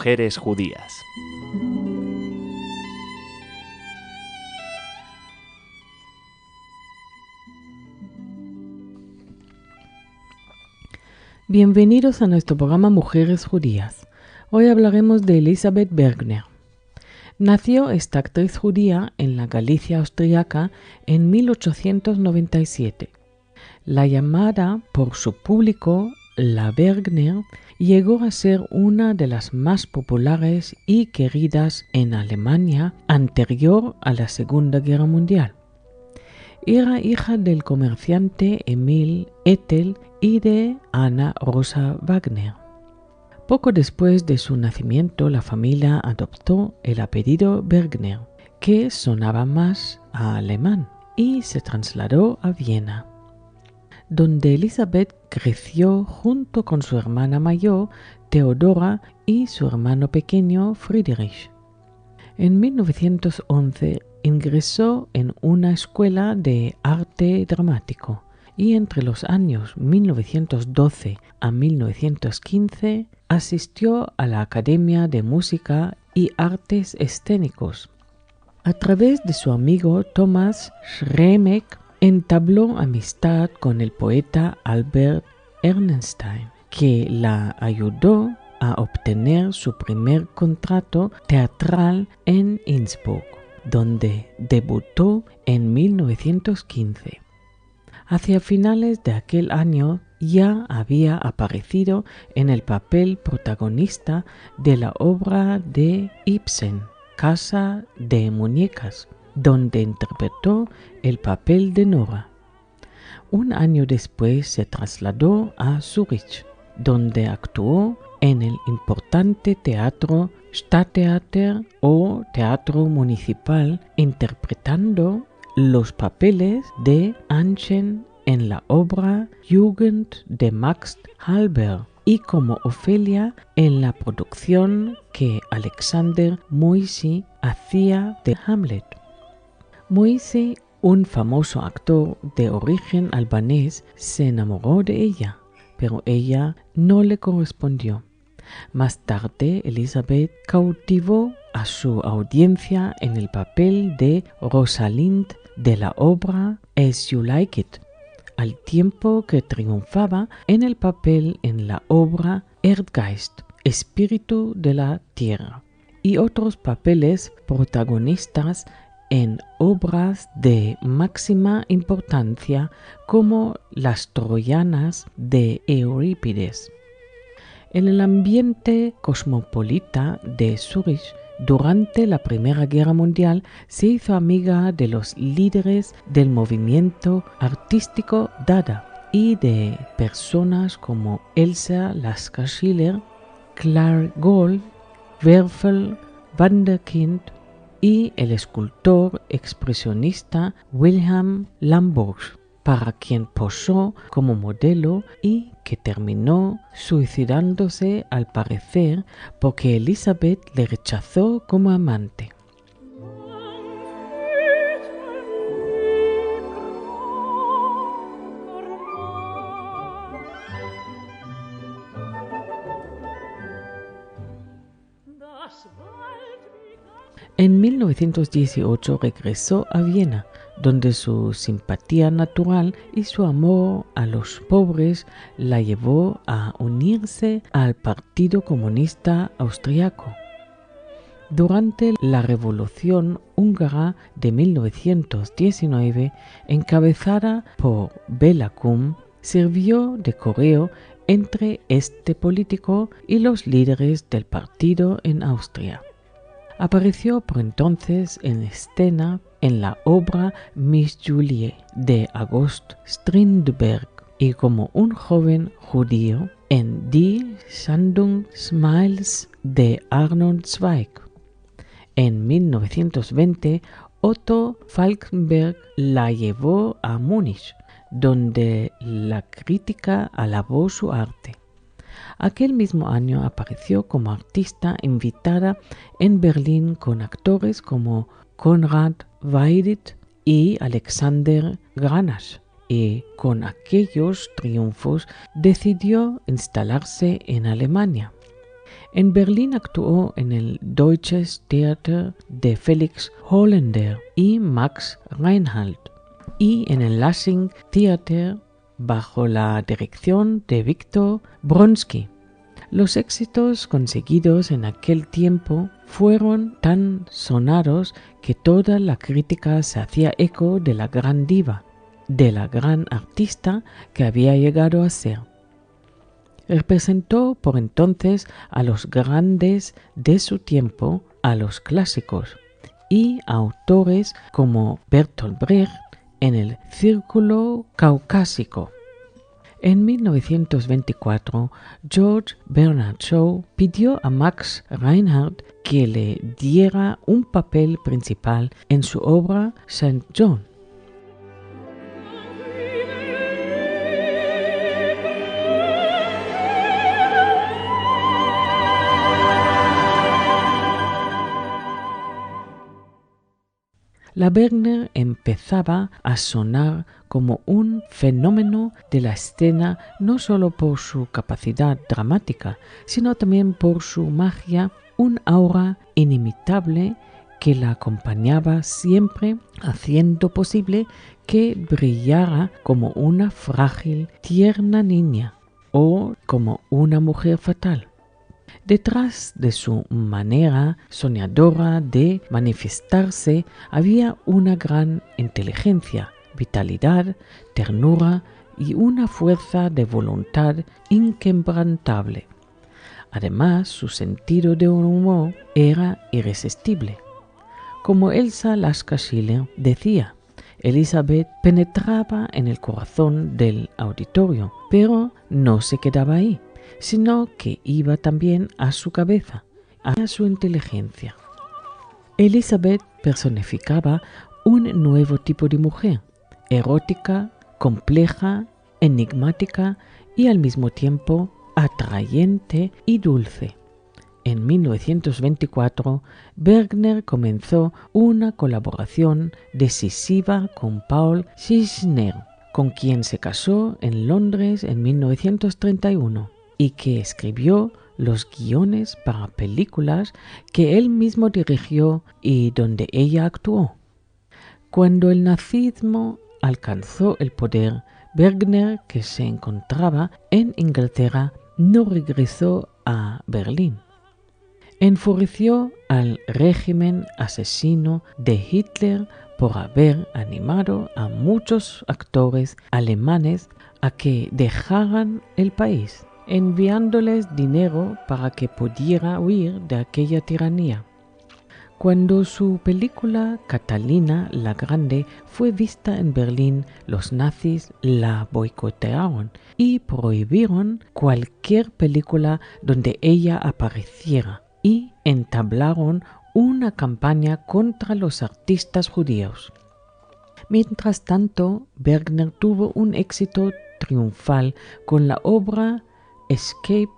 mujeres judías. Bienvenidos a nuestro programa Mujeres Judías. Hoy hablaremos de Elisabeth Bergner. Nació esta actriz judía en la Galicia austriaca en 1897. La llamada por su público la Bergner llegó a ser una de las más populares y queridas en Alemania anterior a la Segunda Guerra Mundial. Era hija del comerciante Emil Ethel y de Anna Rosa Wagner. Poco después de su nacimiento, la familia adoptó el apellido Bergner, que sonaba más a alemán, y se trasladó a Viena, donde Elisabeth creció junto con su hermana mayor, Theodora, y su hermano pequeño, Friedrich. En 1911 ingresó en una escuela de arte dramático y entre los años 1912 a 1915 asistió a la Academia de Música y Artes Escénicos. A través de su amigo Thomas Schremek entabló amistad con el poeta Albert Ehrenstein, que la ayudó a obtener su primer contrato teatral en Innsbruck, donde debutó en 1915. Hacia finales de aquel año ya había aparecido en el papel protagonista de la obra de Ibsen, Casa de Muñecas, donde interpretó el papel de Nora. Un año después se trasladó a Zúrich, donde actuó en el importante teatro Stadttheater o Teatro Municipal, interpretando los papeles de Anchen en la obra Jugend de Max Halber y como Ofelia en la producción que Alexander Moisy hacía de Hamlet. Moisy, un famoso actor de origen albanés, se enamoró de ella, pero ella no le correspondió. Más tarde, Elisabeth cautivó a su audiencia en el papel de Rosalind de la obra As You Like It, al tiempo que triunfaba en el papel en la obra Erdgeist, Espíritu de la Tierra, y otros papeles protagonistas en obras de máxima importancia como Las Troyanas de Eurípides. En el ambiente cosmopolita de Zúrich, durante la Primera Guerra Mundial, se hizo amiga de los líderes del movimiento artístico Dada y de personas como Elsa Lasker-Schiller, Clark Gall, Werfel Wunderkind y el escultor expresionista Wilhelm Lamberg, para quien posó como modelo y que terminó suicidándose al parecer porque Elisabeth le rechazó como amante. En 1918 regresó a Viena, donde su simpatía natural y su amor a los pobres la llevó a unirse al Partido Comunista Austriaco. Durante la Revolución Húngara de 1919, encabezada por Béla Kun, sirvió de correo entre este político y los líderes del partido en Austria. Apareció por entonces en escena en la obra Miss Julie de August Strindberg y como un joven judío en Die Sandung Smiles de Arnold Zweig. En 1920, Otto Falkenberg la llevó a Múnich, donde la crítica alabó su arte. Aquel mismo año apareció como artista invitada en Berlín con actores como Konrad Veidt y Alexander Granach, y con aquellos triunfos decidió instalarse en Alemania. En Berlín actuó en el Deutsches Theater de Felix Hollander y Max Reinhardt y en el Lassing Theater bajo la dirección de Viktor Bronsky. Los éxitos conseguidos en aquel tiempo fueron tan sonados que toda la crítica se hacía eco de la gran diva, de la gran artista que había llegado a ser. Representó por entonces a los grandes de su tiempo, a los clásicos, y a autores como Bertolt Brecht en el Círculo Caucásico. En 1924, George Bernard Shaw pidió a Max Reinhardt que le diera un papel principal en su obra St. John. La Bergner empezaba a sonar como un fenómeno de la escena no solo por su capacidad dramática, sino también por su magia, un aura inimitable que la acompañaba siempre, haciendo posible que brillara como una frágil, tierna niña o como una mujer fatal. Detrás de su manera soñadora de manifestarse había una gran inteligencia, vitalidad, ternura y una fuerza de voluntad inquebrantable. Además, su sentido de humor era irresistible. Como Elsa Lasker-Schiller decía, Elisabeth penetraba en el corazón del auditorio, pero no se quedaba ahí, sino que iba también a su cabeza, a su inteligencia. Elisabeth personificaba un nuevo tipo de mujer, erótica, compleja, enigmática y al mismo tiempo atrayente y dulce. En 1924, Bergner comenzó una colaboración decisiva con Paul Kirchner, con quien se casó en Londres en 1931. Y que escribió los guiones para películas que él mismo dirigió y donde ella actuó. Cuando el nazismo alcanzó el poder, Bergner, que se encontraba en Inglaterra, no regresó a Berlín. Enfureció al régimen asesino de Hitler por haber animado a muchos actores alemanes a que dejaran el país, enviándoles dinero para que pudiera huir de aquella tiranía. Cuando su película Catalina la Grande fue vista en Berlín, los nazis la boicotearon y prohibieron cualquier película donde ella apareciera y entablaron una campaña contra los artistas judíos. Mientras tanto, Bergner tuvo un éxito triunfal con la obra Escape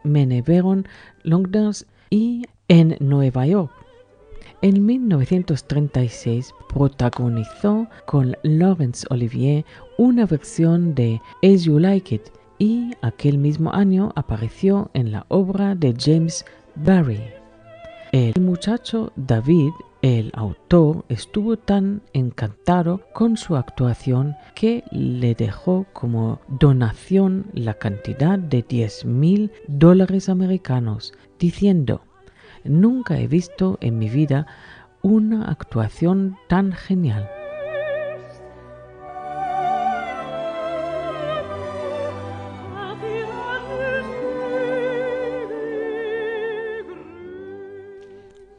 me nevaron Londres y en Nueva York. En 1936 protagonizó con Laurence Olivier una versión de As You Like It y aquel mismo año apareció en la obra de James Barrie. El muchacho David, el autor, estuvo tan encantado con su actuación que le dejó como donación la cantidad de $10,000 americanos, diciendo: «Nunca he visto en mi vida una actuación tan genial».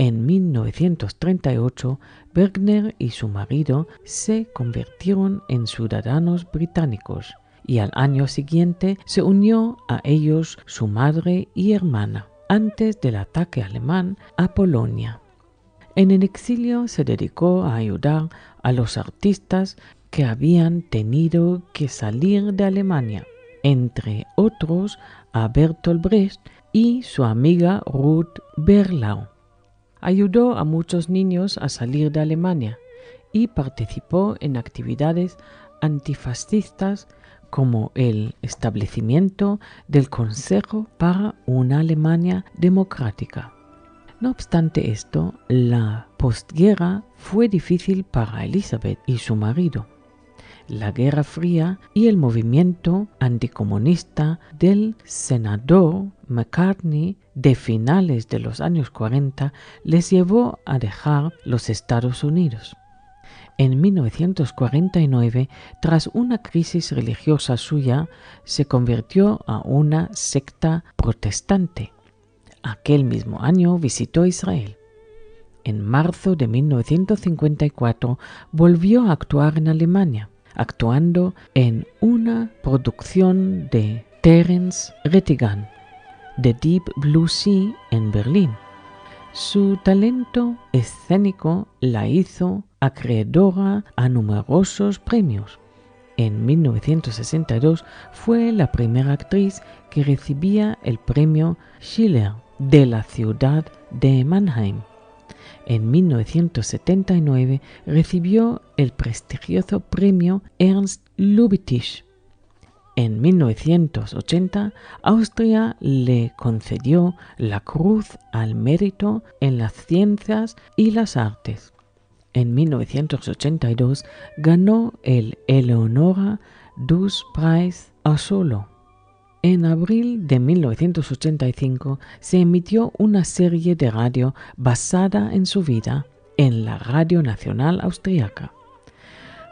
En 1938, Bergner y su marido se convirtieron en ciudadanos británicos y al año siguiente se unió a ellos su madre y hermana, antes del ataque alemán a Polonia. En el exilio se dedicó a ayudar a los artistas que habían tenido que salir de Alemania, entre otros a Bertolt Brecht y su amiga Ruth Berlau. Ayudó a muchos niños a salir de Alemania y participó en actividades antifascistas como el establecimiento del Consejo para una Alemania democrática. No obstante esto, la postguerra fue difícil para Elizabeth y su marido. La Guerra Fría y el movimiento anticomunista del senador McCartney de finales de los años 40 les llevó a dejar los Estados Unidos. En 1949, tras una crisis religiosa suya, se convirtió a una secta protestante. Aquel mismo año visitó Israel. En marzo de 1954 volvió a actuar en Alemania, actuando en una producción de Terence Rettigan, The Deep Blue Sea, en Berlín. Su talento escénico la hizo acreedora a numerosos premios. En 1962 fue la primera actriz que recibía el premio Schiller de la ciudad de Mannheim. En 1979 recibió el prestigioso premio Ernst Lubitsch. En 1980, Austria le concedió la Cruz al Mérito en las Ciencias y las Artes. En 1982 ganó el Eleonora Duse Preis a Solo. En abril de 1985 se emitió una serie de radio basada en su vida en la Radio Nacional Austriaca.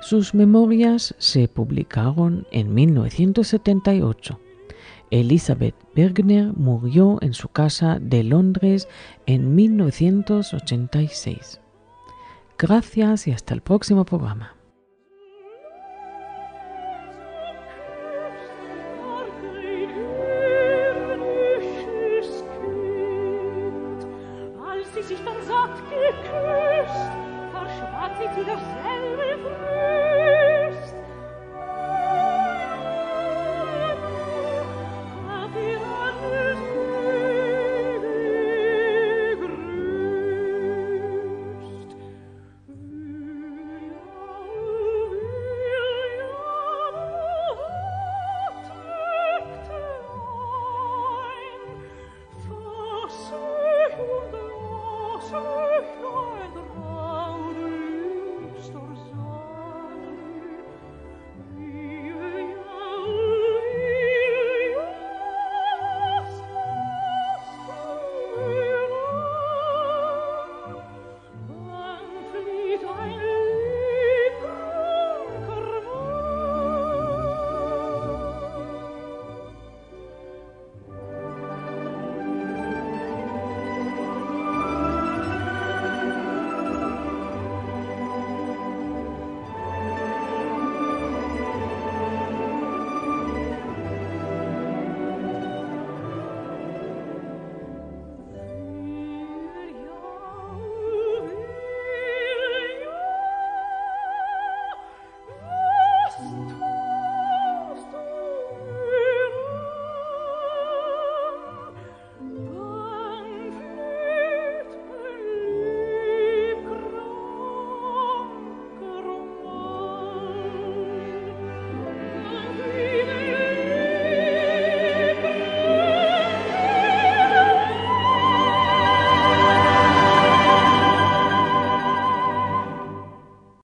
Sus memorias se publicaron en 1978. Elizabeth Bergner murió en su casa de Londres en 1986. Gracias y hasta el próximo programa. Sich dann satt geküsst, verschwand sie zu derselben Früh.